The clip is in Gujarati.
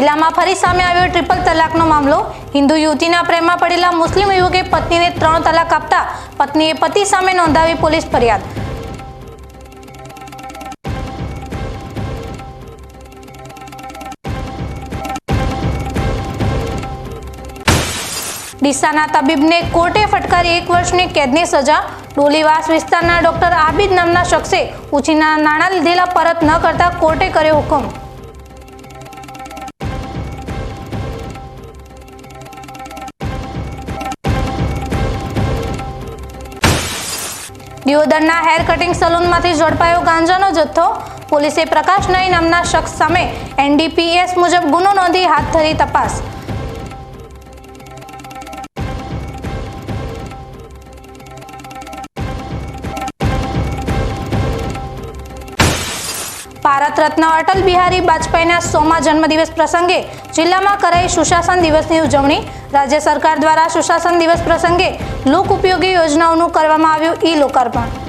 જિલ્લામાં ફરી સામે આવ્યો ટ્રિપલ તલાકનો મામલો। હિન્દુ યુવતીના પ્રેમમાં પડેલા મુસ્લિમ યુવકે પત્નીને 3 તલાક આપતા પત્નીએ પતિ સામે નોંધાવી પોલીસ ફરિયાદ। ડીસાના તબીબને કોર્ટે ફટકારી 1 વર્ષની કેદની સજા। ડોલીવાસ વિસ્તારના ડોક્ટર આબિદ નામના શખ્સે ઉછીના નાણાં લીધેલા પરત ન કરતા કોર્ટે કર્યો હુકમ। દિયોદરના હેર કટિંગ સલૂનમાંથી ઝડપાયો ગાંજાનો જથ્થો। પોલીસે પ્રકાશ નાઈ નામના શખ્સ સામે NDPS મુજબ ગુનો નોંધી હાથ ધરી તપાસ। ભારત રત્ન અટલ બિહારી વાજપેયીના 100મા જન્મદિવસ પ્રસંગે જિલ્લામાં કરાઈ સુશાસન દિવસની ઉજવણી। રાજ્ય સરકાર દ્વારા સુશાસન દિવસ પ્રસંગે લોક ઉપયોગી યોજનાઓનું કરવામાં આવ્યું ઈ લોકાર્પણ।